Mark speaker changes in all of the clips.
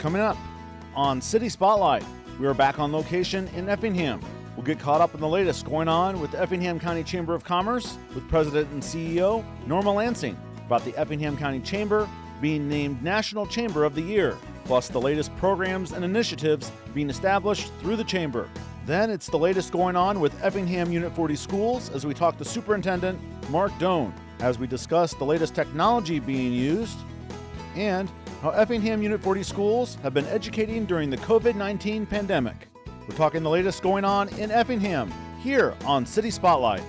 Speaker 1: Coming up on City Spotlight, we are back on location in Effingham. We'll get caught up in the latest going on with the Effingham County Chamber of Commerce with President and CEO Norma Lansing about the Effingham County Chamber being named National Chamber of the Year, plus the latest programs and initiatives being established through the Chamber. Then it's the latest going on with Effingham Unit 40 Schools as we talk to Superintendent Mark Doan as we discuss the latest technology being used and how Effingham Unit 40 schools have been educating during the COVID-19 pandemic. We're talking the latest going on in Effingham here on City Spotlight.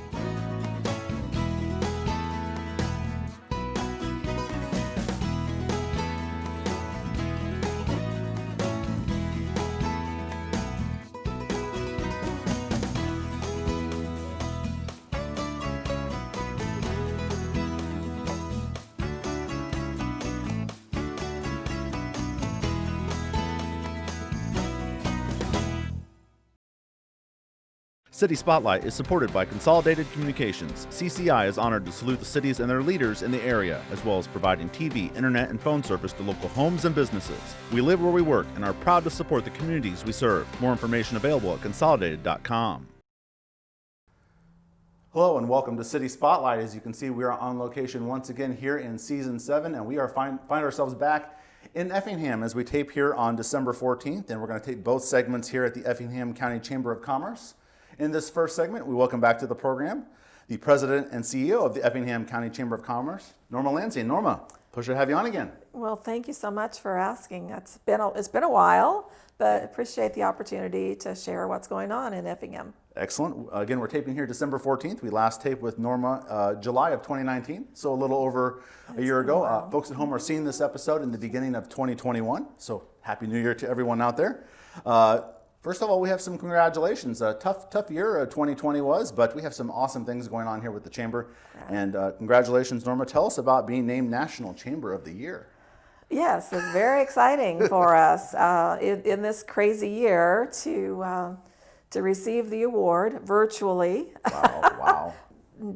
Speaker 1: City Spotlight is supported by Consolidated Communications. CCI is honored to salute the cities and their leaders in the area, as well as providing TV, internet, and phone service to local homes and businesses. We live where we work and are proud to support the communities we serve. More information available at consolidated.com. Hello and welcome to City Spotlight. As you can see, we are on location once again here in Season 7, and we are find ourselves back in Effingham as we tape here on December 14th, and we're going to tape both segments here at the Effingham County Chamber of Commerce. In this first segment, we welcome back to the program the President and CEO of the Effingham County Chamber of Commerce, Norma Lansing. Norma, pleasure to have you on again.
Speaker 2: Well, thank you so much for asking. It's been a while, but appreciate the opportunity to share what's going on in Effingham.
Speaker 1: Excellent. Again, we're taping here December 14th. We last taped with Norma July of 2019, so a little over a year ago. Folks at home are seeing this episode in the beginning of 2021, so Happy New Year to everyone out there. First of all, we have some congratulations. A tough year 2020 was, but we have some awesome things going on here with the Chamber. And congratulations, Norma. Tell us about being named National Chamber of the Year.
Speaker 2: Yes, it's very exciting for us in this crazy year to receive the award virtually.
Speaker 1: Wow.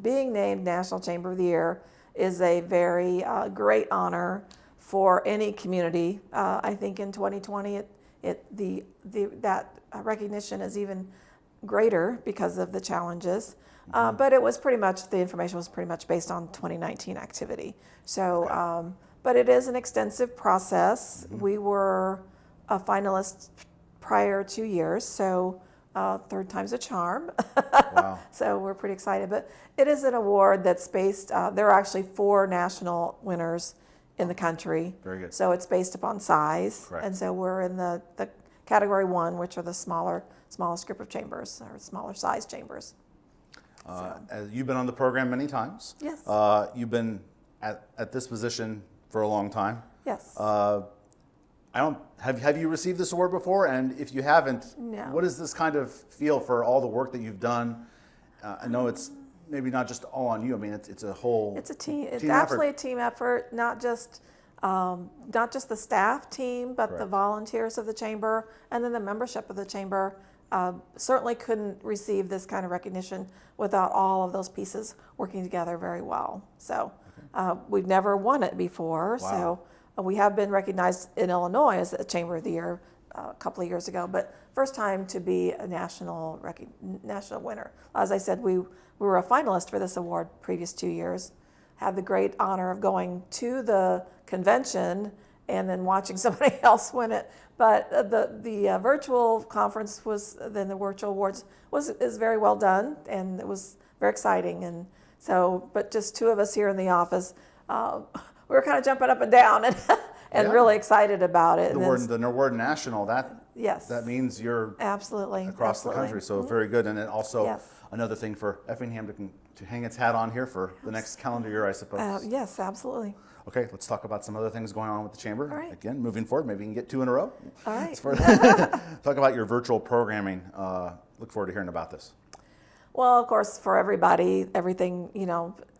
Speaker 2: Being named National Chamber of the Year is a very great honor for any community. I think in 2020, that recognition is even greater because of the challenges. But it was the information was pretty much based on 2019 activity. So, okay. But it is an extensive process. Mm-hmm. We were a finalist prior 2 years, so third time's a charm.
Speaker 1: Wow.
Speaker 2: So we're pretty excited. But it is an award that's based, there are actually 4 national winners in the country.
Speaker 1: Very good.
Speaker 2: So it's based upon size.
Speaker 1: Correct.
Speaker 2: And so we're in the category 1, which are the smallest group of chambers or smaller size chambers.
Speaker 1: You've been on the program many times.
Speaker 2: Yes.
Speaker 1: You've been at this position for a long time.
Speaker 2: Yes.
Speaker 1: Have you received this award before? And if you haven't,
Speaker 2: No.
Speaker 1: What does this kind of feel for all the work that you've done? I know it's maybe not just all on you. I mean, it's a whole.
Speaker 2: It's a team. It's
Speaker 1: team
Speaker 2: absolutely
Speaker 1: effort.
Speaker 2: a team effort. Not just the staff team, but
Speaker 1: Correct.
Speaker 2: the volunteers of the chamber, and then the membership of the chamber. Certainly couldn't receive this kind of recognition without all of those pieces working together very well. So we've never won it before.
Speaker 1: Wow.
Speaker 2: So we have been recognized in Illinois as a Chamber of the Year a couple of years ago, but first time to be a national winner. As I said, we were a finalist for this award previous 2 years. Had the great honor of going to the convention and then watching somebody else win it. But the virtual conference the virtual awards is very well done, and it was very exciting. And so, but just 2 of us here in the office, we were kind of jumping up and down and really excited about it.
Speaker 1: The word national,
Speaker 2: yes,
Speaker 1: that means you're
Speaker 2: absolutely
Speaker 1: across the country. So very good, and it also
Speaker 2: Yes.
Speaker 1: another thing for Effingham to hang its hat on here for the next calendar year, I suppose.
Speaker 2: Yes, absolutely.
Speaker 1: Okay, let's talk about some other things going on with the chamber.
Speaker 2: All right.
Speaker 1: Again, moving forward, maybe we can get 2 in a row.
Speaker 2: All right.
Speaker 1: Talk about your virtual programming. Look forward to hearing about this.
Speaker 2: Well, of course, for everybody, everything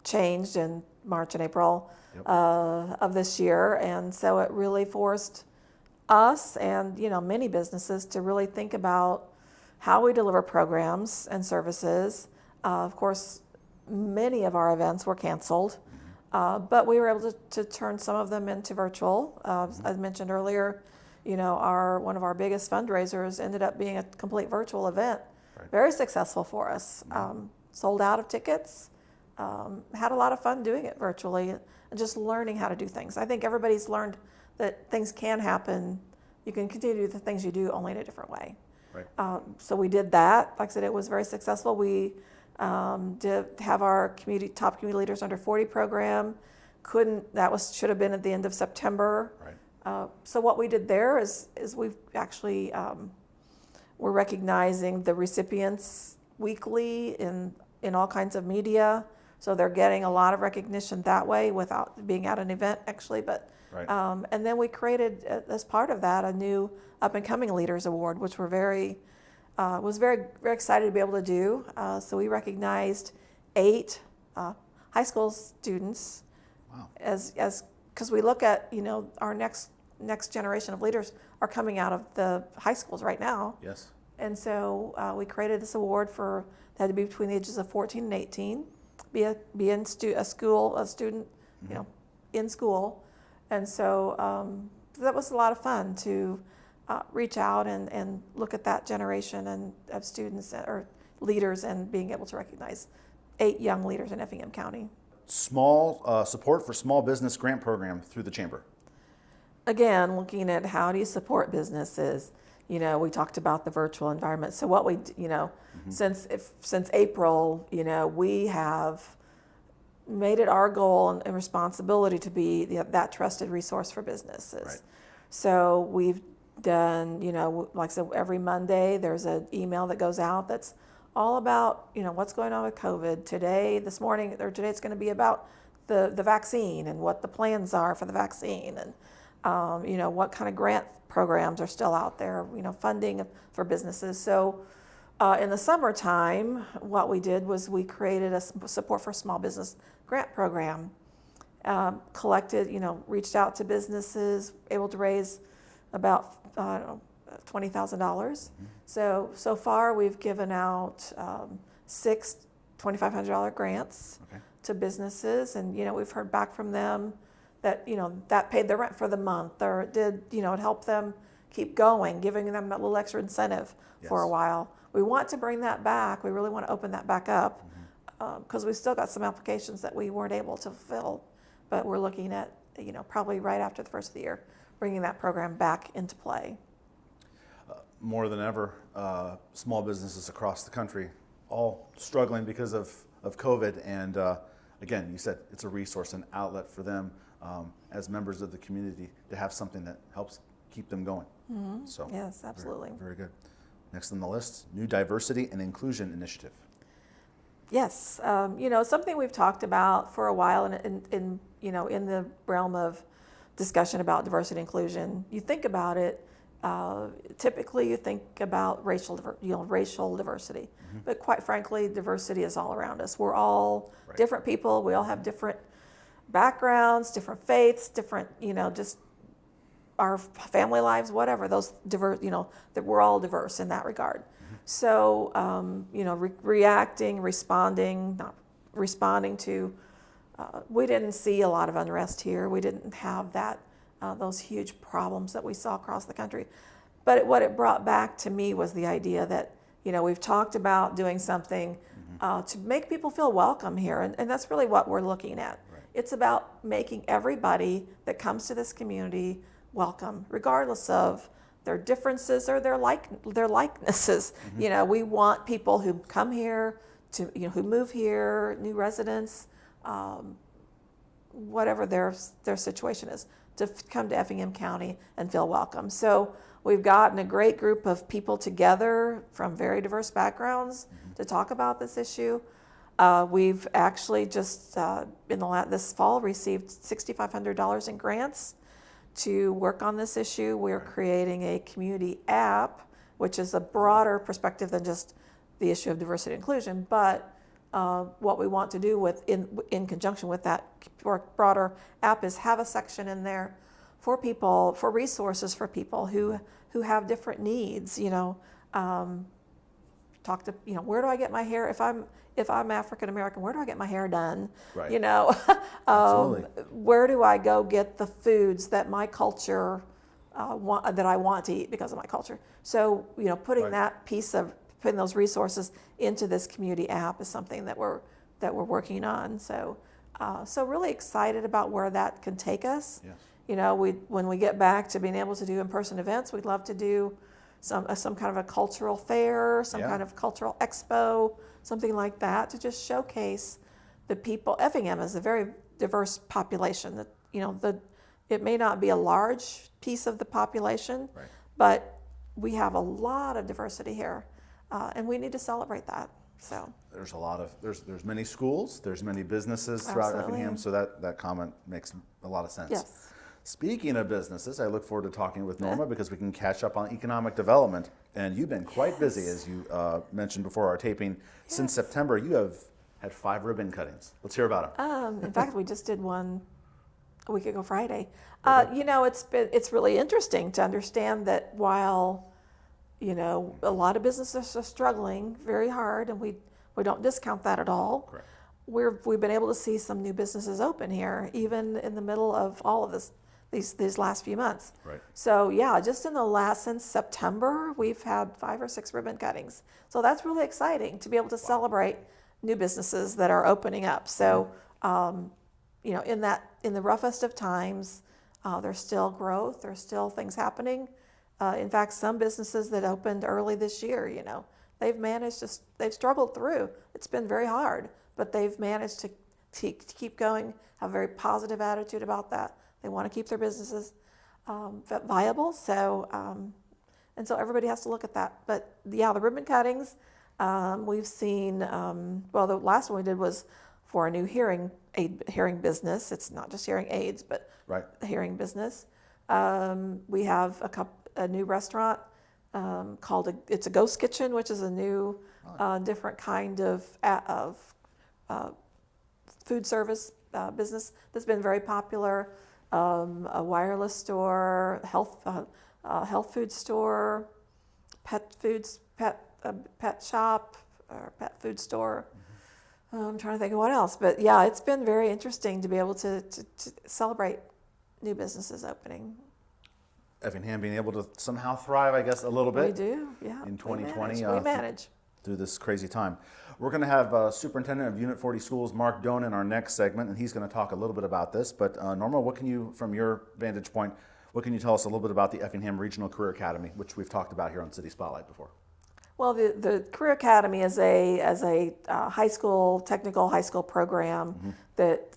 Speaker 2: changed in March and April of this year, and so it really forced us and many businesses to really think about how we deliver programs and services. Of course, many of our events were canceled, but we were able to turn some of them into virtual. As I mentioned earlier, one of our biggest fundraisers ended up being a complete virtual event.
Speaker 1: Right.
Speaker 2: Very successful for us. Sold out of tickets. Had a lot of fun doing it virtually and just learning how to do things. I think everybody's learned that things can happen. You can continue to do the things you do, only in a different way.
Speaker 1: Right.
Speaker 2: So we did that. Like I said, it was very successful. We did have our top community leaders under 40 program. Should have been at the end of September.
Speaker 1: Right.
Speaker 2: So what we did there is we've actually we're recognizing the recipients weekly in all kinds of media. So they're getting a lot of recognition that way without being at an event actually. But
Speaker 1: Right.
Speaker 2: and then we created as part of that a new Up and Coming Leaders Award, which we're very very excited to be able to do. So we recognized 8 high school students.
Speaker 1: Wow.
Speaker 2: As because we look at our next generation of leaders are coming out of the high schools right now.
Speaker 1: Yes.
Speaker 2: And so we created this award that had to be between the ages of 14 and 18, be a student, in school. And so that was a lot of fun to reach out and look at that generation and of students or leaders and being able to recognize 8 young leaders in Effingham County.
Speaker 1: Small support for small business grant program through the chamber.
Speaker 2: Again, looking at how do you support businesses. We talked about the virtual environment. So what we, since April, we have made it our goal and responsibility to be that trusted resource for businesses.
Speaker 1: Right.
Speaker 2: So we've done, like I said, every Monday there's an email that goes out that's all about, what's going on with COVID. Today it's going to be about the vaccine and what the plans are for the vaccine and, what kind of grant programs are still out there, funding for businesses. So in the summertime, what we did was we created a support for small business grant program, collected, reached out to businesses, able to raise about $20,000. So far we've given out 6 $2,500 grants to businesses, and we've heard back from them that that paid the rent for the month, or it did it helped them keep going, giving them a little extra incentive for a while. We want to bring that back. We really want to open that back up because we've still got some applications that we weren't able to fulfill, but we're looking at probably right after the first of the year bringing that program back into play.
Speaker 1: More than ever, small businesses across the country all struggling because of COVID, and again, you said it's a resource, an outlet for them as members of the community to have something that helps keep them going. So
Speaker 2: yes, absolutely.
Speaker 1: Very good. Next on the list, new diversity and inclusion initiative.
Speaker 2: Yes, something we've talked about for a while, in the realm of discussion about diversity and inclusion. You think about it. Typically, you think about racial diversity, but quite frankly, diversity is all around us. We're all different people. We all have different backgrounds, different faiths, different, just our family lives, whatever. Those diverse, that we're all diverse in that regard. So, responding to. We didn't see a lot of unrest here. We didn't have that. Those huge problems that we saw across the country. But what it brought back to me was the idea that, we've talked about doing something to make people feel welcome here. And that's really what we're looking at. Right. It's about making everybody that comes to this community welcome, regardless of their differences or their likenesses. We want people who come here, who move here, new residents, whatever their situation is, to come to Effingham County and feel welcome. So we've gotten a great group of people together from very diverse backgrounds to talk about this issue. We've actually just this fall received $6,500 in grants to work on this issue. We're creating a community app, which is a broader perspective than just the issue of diversity and inclusion, but what we want to do in conjunction with that broader app is have a section in there for people, for resources for people who have different needs. Talk to where do I get my hair if I'm African American? Where do I get my hair done?
Speaker 1: Right.
Speaker 2: Where do I go get the foods that my culture that I want to eat because of my culture. So, putting putting those resources into this community app is something that we're working on. So, so really excited about where that can take us.
Speaker 1: Yes.
Speaker 2: When we get back to being able to do in-person events, we'd love to do some kind of a cultural fair, some kind of cultural expo, something like that, to just showcase the people. Effingham is a very diverse population. That it may not be a large piece of the population,
Speaker 1: right,
Speaker 2: but we have a lot of diversity here, and we need to celebrate that. So
Speaker 1: there's there's many schools, there's many businesses throughout
Speaker 2: Absolutely.
Speaker 1: Effingham, so that comment makes a lot of sense.
Speaker 2: Yes.
Speaker 1: Speaking of businesses, I look forward to talking with Norma because we can catch up on economic development. And you've been quite busy, as you mentioned before our taping. Since September, you have had 5 ribbon cuttings. Let's hear about them.
Speaker 2: In fact, we just did one a week ago Friday. It's really interesting to understand that while a lot of businesses are struggling very hard, and we don't discount that at all.
Speaker 1: Correct.
Speaker 2: We've been able to see some new businesses open here, even in the middle of all of these last few months.
Speaker 1: Right.
Speaker 2: So just since September, we've had 5 or 6 ribbon cuttings. So that's really exciting to be able to celebrate new businesses that are opening up. So, in the roughest of times, there's still growth. There's still things happening. In fact, some businesses that opened early this year, they've struggled through. It's been very hard, but they've managed to keep going, have a very positive attitude about that. They want to keep their businesses viable. So, and so everybody has to look at that. But the ribbon cuttings, we've seen, the last one we did was for a new hearing business. It's not just hearing aids, but a hearing business. We have a new restaurant called it's a Ghost Kitchen, which is a new, different kind of food service business that's been very popular. A wireless store, health food store, pet shop, or pet food store. I'm trying to think of what else, but it's been very interesting to be able to celebrate new businesses opening.
Speaker 1: Effingham being able to somehow thrive, I guess, a little bit.
Speaker 2: We do,
Speaker 1: in 2020.
Speaker 2: We manage.
Speaker 1: Through this crazy time. We're going to have Superintendent of Unit 40 Schools, Mark Doan, in our next segment, and he's going to talk a little bit about this. But Norma, what can you, from your vantage point, what can you tell us a little bit about the Effingham Regional Career Academy, which we've talked about here on City Spotlight before?
Speaker 2: Well, the Career Academy is a technical high school program that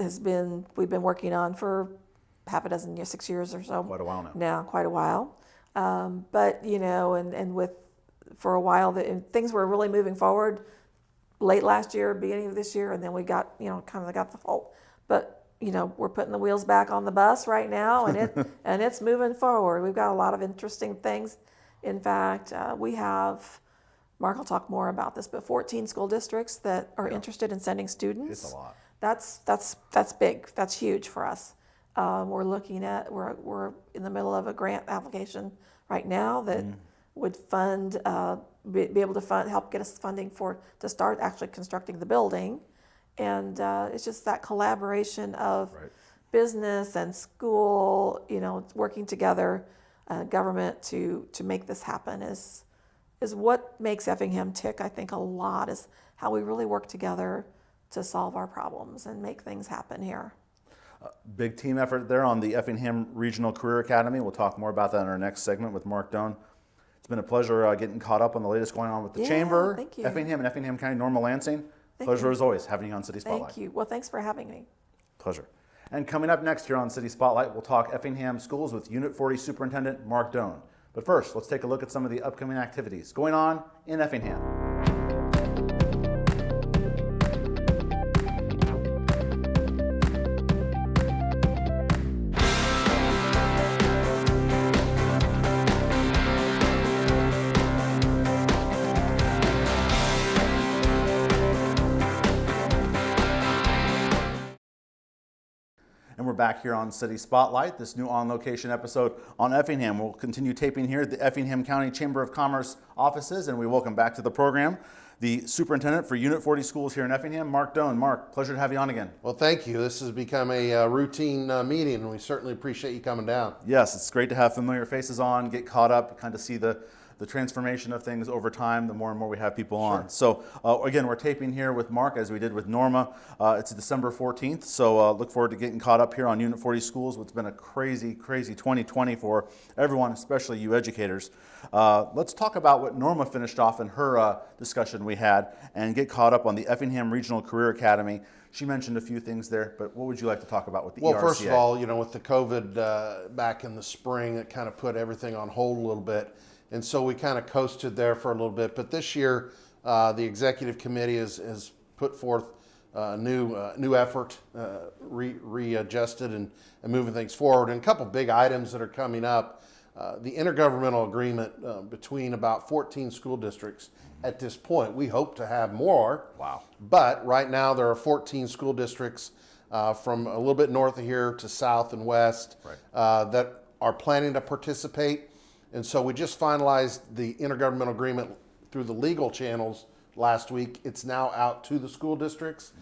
Speaker 2: we've been working on for half a dozen years, 6 years or so.
Speaker 1: Quite a while now.
Speaker 2: Now, quite a while. But for a while, things were really moving forward late last year, beginning of this year, and then we got, kind of got the halt. But, we're putting the wheels back on the bus right now, and it's moving forward. We've got a lot of interesting things. In fact, we have, Mark will talk more about this, but 14 school districts that are interested in sending students.
Speaker 1: It's a lot.
Speaker 2: That's big. That's huge for us. We're in the middle of a grant application right now that would be able to help get us funding to start actually constructing the building. And it's just that collaboration of business and school, working together, government to make this happen is what makes Effingham tick, I think, a lot, is how we really work together to solve our problems and make things happen here.
Speaker 1: Big team effort there on the Effingham Regional Career Academy. We'll talk more about that in our next segment with Mark Doan. It's been a pleasure getting caught up on the latest going on with the Chamber,
Speaker 2: thank you.
Speaker 1: Effingham and Effingham County. Norma Lansing, pleasure as always having you on City Spotlight.
Speaker 2: Thank you. Well, thanks for having me.
Speaker 1: Pleasure. And coming up next here on City Spotlight, we'll talk Effingham Schools with Unit 40 Superintendent Mark Doan. But first, let's take a look at some of the upcoming activities going on in Effingham. And we're back here on City Spotlight, this new on-location episode on Effingham. We'll continue taping here at the Effingham County Chamber of Commerce offices, and we welcome back to the program the superintendent for Unit 40 schools here in Effingham, Mark Doan. Mark, pleasure to have you on again.
Speaker 3: Well, thank you. This has become a routine meeting, and we certainly appreciate you coming down.
Speaker 1: Yes, it's great to have familiar faces on, get caught up, kind of see the transformation of things over time, the more and more we have people on. So again, we're taping here with Mark as we did with Norma. It's December 14th, so look forward to getting caught up here on Unit 40 schools. It's been a crazy 2020 for everyone, especially you educators. Let's talk about what Norma finished off in her discussion we had and get caught up on the Effingham Regional Career Academy. She mentioned a few things there, but what would you like to talk about with the ERCA?
Speaker 3: Well, first of all, with the COVID back in the spring, it kind of put everything on hold a little bit. And so we kind of coasted there for a little bit. But this year, the executive committee has put forth a new effort, readjusted and moving things forward. And a couple big items that are coming up. The intergovernmental agreement between about 14 school districts at this point. We hope to have more.
Speaker 1: Wow.
Speaker 3: But right now there are 14 school districts from a little bit north of here to south and west that are planning to participate. And so we just finalized the intergovernmental agreement through the legal channels last week. It's now out to the school districts.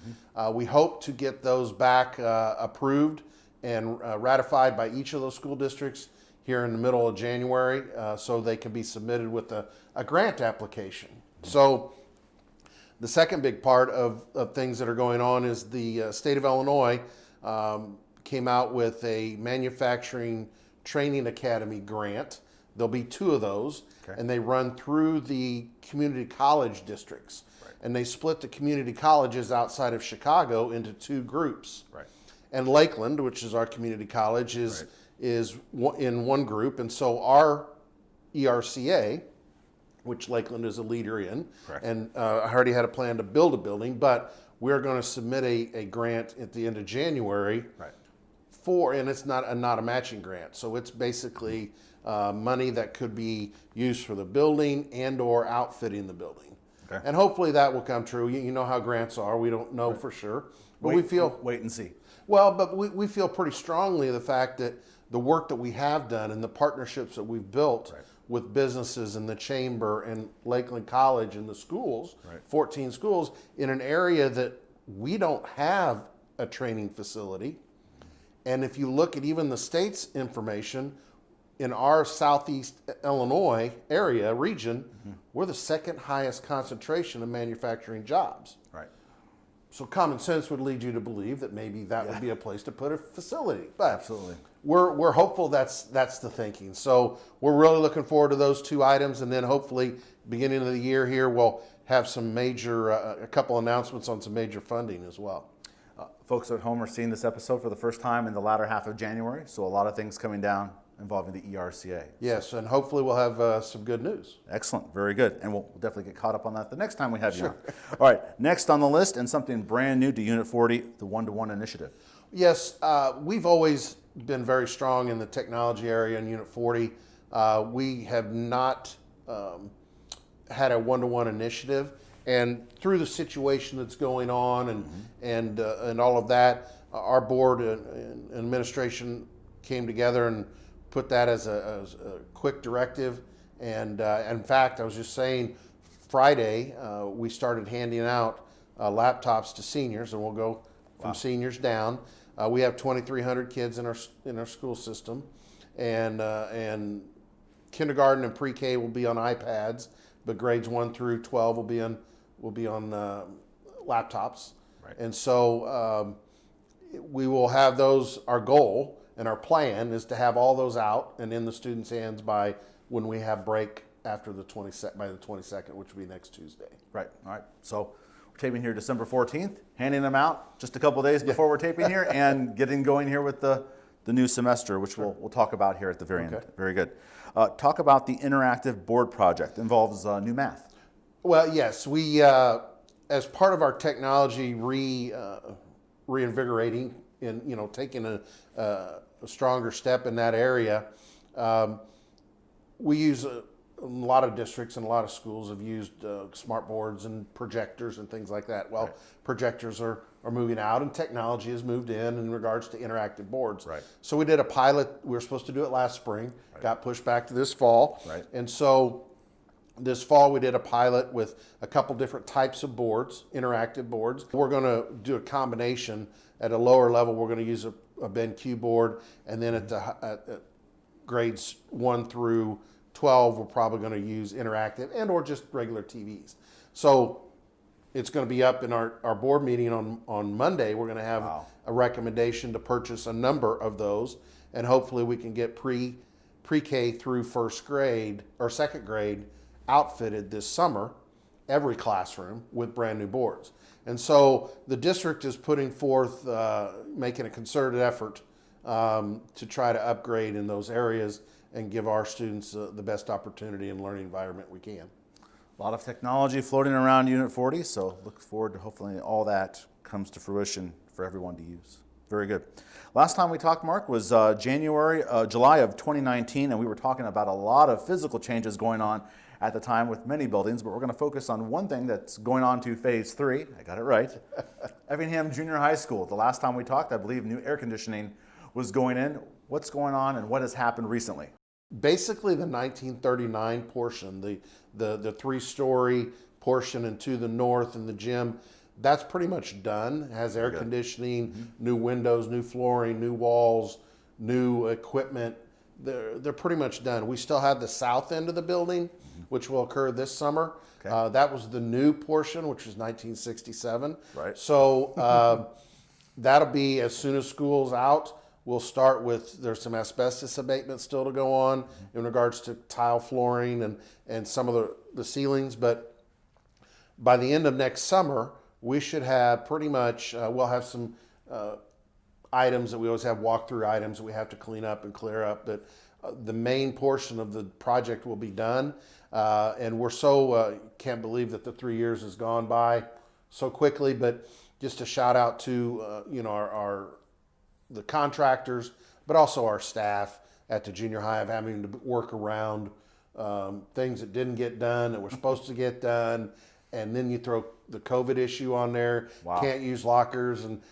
Speaker 3: We hope to get those back approved and ratified by each of those school districts here in the middle of January so they can be submitted with a grant application. So the second big part of things that are going on is the state of Illinois came out with a manufacturing training academy grant. There'll be 2 of those, and they run through the community college districts. And they split the community colleges outside of Chicago into 2 groups. And Lakeland, which is our community college, is in one group. And so our ERCA, which Lakeland is a leader in, and I already had a plan to build a building, but we're going to submit a grant at the end of January and it's not a matching grant. So it's basically money that could be used for the building and or outfitting the building. And hopefully that will come true. You know how grants are. We don't know for sure. But we feel...
Speaker 1: Wait and see.
Speaker 3: Well, but we feel pretty strongly the fact that the work that we have done and the partnerships that we've built with businesses and the chamber and Lakeland College and the schools, 14 schools, in an area that we don't have a training facility. And if you look at even the state's information, in our southeast Illinois area, region, we're the second highest concentration of manufacturing jobs. So common sense would lead you to believe that maybe that would be a place to put a facility. But
Speaker 1: absolutely,
Speaker 3: we're hopeful that's the thinking. So we're really looking forward to those 2 items, and then hopefully beginning of the year here we'll have some major a couple announcements on some major funding as well.
Speaker 1: Folks at home are seeing this episode for the first time in the latter half of January, so a lot of things coming down involving the ERCA.
Speaker 3: Yes, and hopefully we'll have some good news.
Speaker 1: Excellent, very good. And we'll definitely get caught up on that the next time we have you on. All right, next on the list, and something brand new to Unit 40, the one-to-one initiative.
Speaker 3: Yes, we've always been very strong in the technology area in Unit 40. We have not had a one-to-one initiative. And through the situation that's going on and all of that, our board and administration came together and put that as a quick directive. And in fact, I was just saying, Friday we started handing out laptops to seniors, and we'll go from seniors down. We have 2,300 kids in our school system, and kindergarten and pre-K will be on iPads, but grades 1 through 12 will be on laptops. And so we will have those. Our goal and our plan is to have all those out and in the students' hands by when we have break after the 22nd, which will be next Tuesday.
Speaker 1: All right. So we're taping here December 14th, handing them out just a couple days before we're taping here, and getting going here with the new semester, which we'll talk about here at the very end. Very good. Talk about the interactive board project. Involves new math.
Speaker 3: Well, yes, we as part of our technology reinvigorating and taking a stronger step in that area, we use a lot of districts and a lot of schools have used smart boards and projectors and things like that. Well, projectors are moving out, and technology has moved in regards to interactive boards. So we did a pilot. We were supposed to do it last spring, got pushed back to this fall. And so This fall, we did a pilot with a couple different types of boards, interactive boards. We're going to do a combination. At a lower level, we're going to use a BenQ board, and then at grades 1 through 12, we're probably going to use interactive and or just regular TVs. So it's going to be up in our board meeting on Monday. We're going to have a recommendation to purchase a number of those, and hopefully we can get pre-K through first grade or second grade outfitted this summer, every classroom with brand new boards. And so the district is putting forth, making a concerted effort to try to upgrade in those areas and give our students the best opportunity and learning environment we can.
Speaker 1: A lot of technology floating around Unit 40, so look forward to hopefully all that comes to fruition for everyone to use. Very good. Last time we talked, Mark, was July of 2019, and we were talking about a lot of physical changes going on at the time with many buildings, but we're going to focus on one thing that's going on to phase 3. I got it right. Effingham Junior High School. The last time we talked, I believe new air conditioning was going in. What's going on and what has happened recently?
Speaker 3: Basically the 1939 portion, the 3-story portion and to the north in the gym, that's pretty much done. It has air conditioning, new windows, new flooring, new walls, new equipment. They're pretty much done. We still have the south end of the building, which will occur this summer. Okay. That was the new portion, which was 1967.
Speaker 1: Right.
Speaker 3: So that'll be as soon as school's out. We'll start with, there's some asbestos abatement still to go on in regards to tile flooring and some of the ceilings. But by the end of next summer, we should have pretty much, we'll have some items that we always have, walkthrough items that we have to clean up and clear up. But the main portion of the project will be done. And we're so, can't believe that the 3 years has gone by so quickly. But just a shout out to, the contractors, but also our staff at the junior high of having to work around things that didn't get done that were supposed to get done. And then you throw the COVID issue on there.
Speaker 1: Wow.
Speaker 3: Can't use lockers and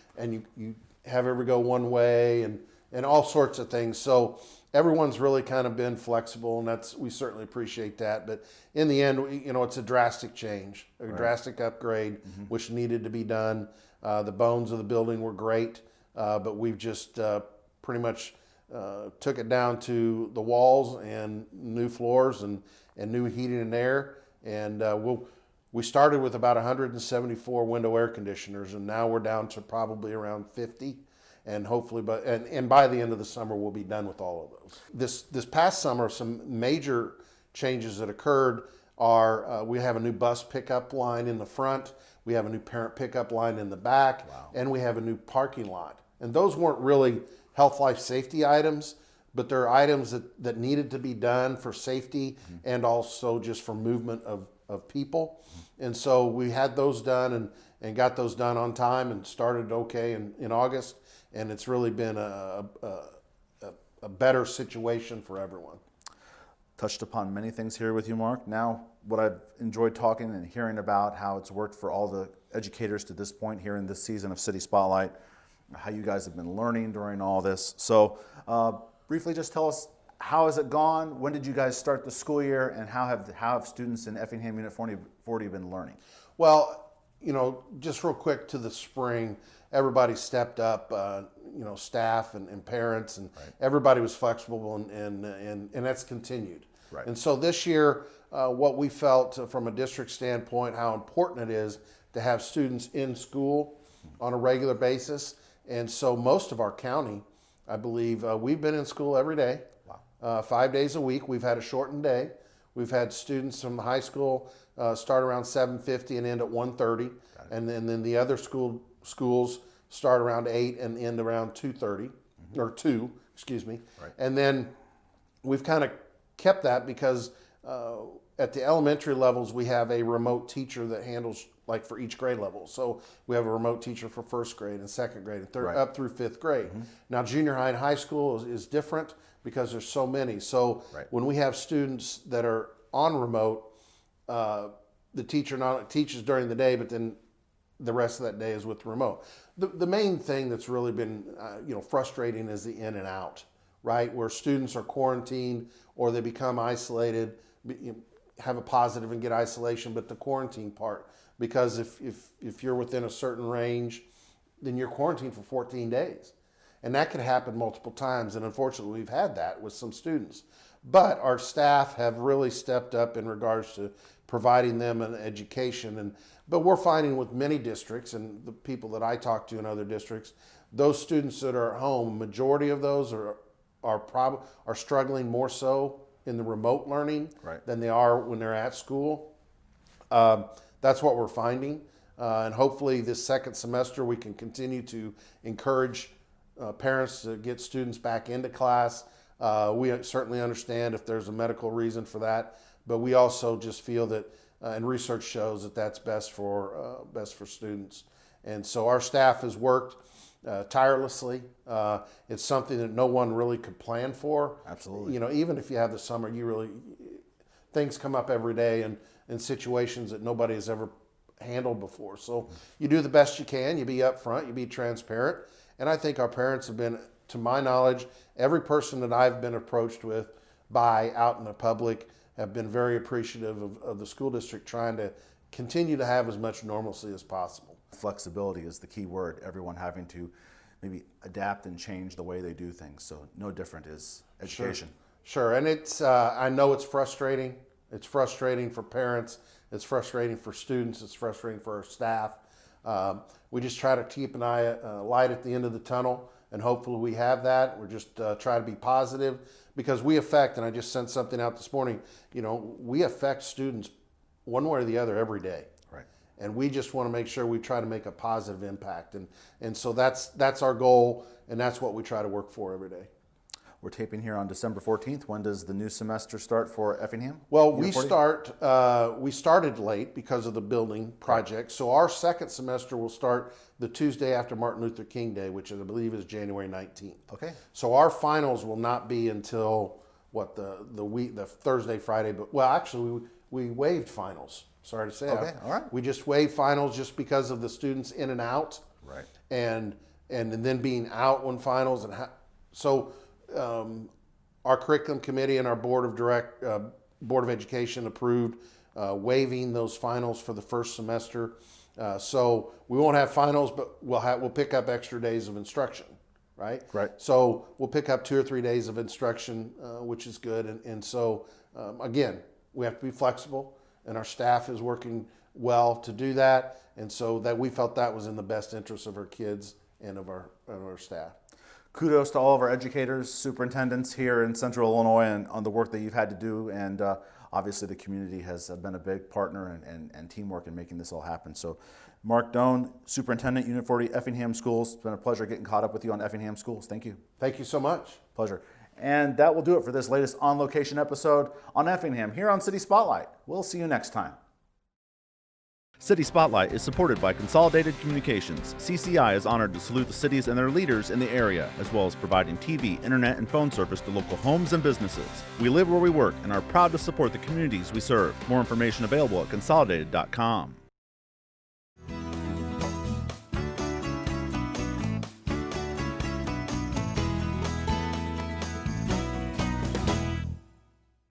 Speaker 3: you have every go one way and all sorts of things. So everyone's really kind of been flexible, and we certainly appreciate that. But in the end, it's a drastic change, a drastic upgrade, which needed to be done. The bones of the building were great. But we've just pretty much took it down to the walls and new floors and new heating and air. And we started with about 174 window air conditioners, and now we're down to probably around 50. And hopefully, and by the end of the summer, we'll be done with all of those. This past summer, some major changes that occurred are we have a new bus pickup line in the front. We have a new parent pickup line in the back. Wow. And we have a new parking lot. And those weren't really health, life, safety items, but they're items that needed to be done for safety and also just for movement of people. And so we had those done and got those done on time and started okay in August. And it's really been a better situation for everyone.
Speaker 1: Touched upon many things here with you, Mark. Now, what I've enjoyed talking and hearing about how it's worked for all the educators to this point here in this season of City Spotlight, how you guys have been learning during all this. So briefly just tell us, how has it gone? When did you guys start the school year, and how have students in Effingham Unit 40 been learning?
Speaker 3: Well, just real quick to the spring, everybody stepped up, staff and parents, and everybody was flexible, and that's continued. Right. And so this year, what we felt from a district standpoint, how important it is to have students in school on a regular basis. And so most of our county, I believe, we've been in school every day. Wow. 5 days a week. We've had a shortened day. We've had students from the high school start around 7:50 and end at 1:30. And then the other schools start around 8 and end around 2:30, or 2, excuse me. Right. And then we've kind of kept that because at the elementary levels, we have a remote teacher that handles like for each grade level. So we have a remote teacher for first grade and second grade and third, up through fifth grade. Now junior high and high school is different because there's so many. So when we have students that are on remote, the teacher not teaches during the day, but then the rest of that day is with the remote. The main thing that's really been frustrating is the in and out, right? Where students are quarantined or they become isolated. have a positive and get isolation, but the quarantine part, because if you're within a certain range, then you're quarantined for 14 days. And that could happen multiple times. And unfortunately, we've had that with some students. But our staff have really stepped up in regards to providing them an education. But we're finding with many districts and the people that I talk to in other districts, those students that are at home, majority of those are struggling more so in the remote learning than they are when they're at school. That's what we're finding. And hopefully this second semester we can continue to encourage parents to get students back into class. We certainly understand if there's a medical reason for that, but we also just feel that, and research shows that that's best for students. And so our staff has worked tirelessly. It's something that no one really could plan for.
Speaker 1: Absolutely.
Speaker 3: You know, even if you have the summer, things come up every day and in situations that nobody has ever handled before. So you do the best you can. You be upfront. You be transparent. And I think our parents have been, to my knowledge, every person that I've been approached with by out in the public have been very appreciative of the school district trying to continue to have as much normalcy as possible.
Speaker 1: Flexibility is the key word. Everyone having to maybe adapt and change the way they do things. So no different is education.
Speaker 3: Sure. And it's, I know it's frustrating. It's frustrating for parents. It's frustrating for students. It's frustrating for our staff. We just try to keep an eye, light at the end of the tunnel, and hopefully we have that. We're just try to be positive, because we affect, and I just sent something out this morning, you know, we affect students one way or the other every day.
Speaker 1: Right.
Speaker 3: And we just want to make sure we try to make a positive impact. And so that's our goal, and that's what we try to work for every day.
Speaker 1: We're taping here on December 14th. When does the new semester start for Effingham?
Speaker 3: Well, we started late because of the building project. So our second semester will start the Tuesday after Martin Luther King Day, which I believe is January 19th.
Speaker 1: Okay.
Speaker 3: So our finals will not be until the Thursday, Friday, but well, actually we waived finals. Sorry to say.
Speaker 1: Okay. All right.
Speaker 3: We just waived finals just because of the students in and out.
Speaker 1: Right.
Speaker 3: And then being out when finals our curriculum committee and our board of education approved waiving those finals for the first semester. So we won't have finals, but we'll pick up extra days of instruction, right?
Speaker 1: Right.
Speaker 3: So we'll pick up 2 or 3 days of instruction, which is good. And so again, we have to be flexible, and our staff is working well to do that. And so that we felt that was in the best interest of our kids and of our staff.
Speaker 1: Kudos to all of our educators, superintendents here in Central Illinois, and on the work that you've had to do. And obviously the community has been a big partner and teamwork in making this all happen. So Mark Doan, Superintendent, Unit 40, Effingham Schools. It's been a pleasure getting caught up with you on Effingham Schools. Thank you.
Speaker 3: Thank you so much.
Speaker 1: Pleasure. And that will do it for this latest On Location episode on Effingham here on City Spotlight. We'll see you next time. City Spotlight is supported by Consolidated Communications. CCI is honored to salute the cities and their leaders in the area, as well as providing TV, internet, and phone service to local homes and businesses. We live where we work and are proud to support the communities we serve. More information available at consolidated.com.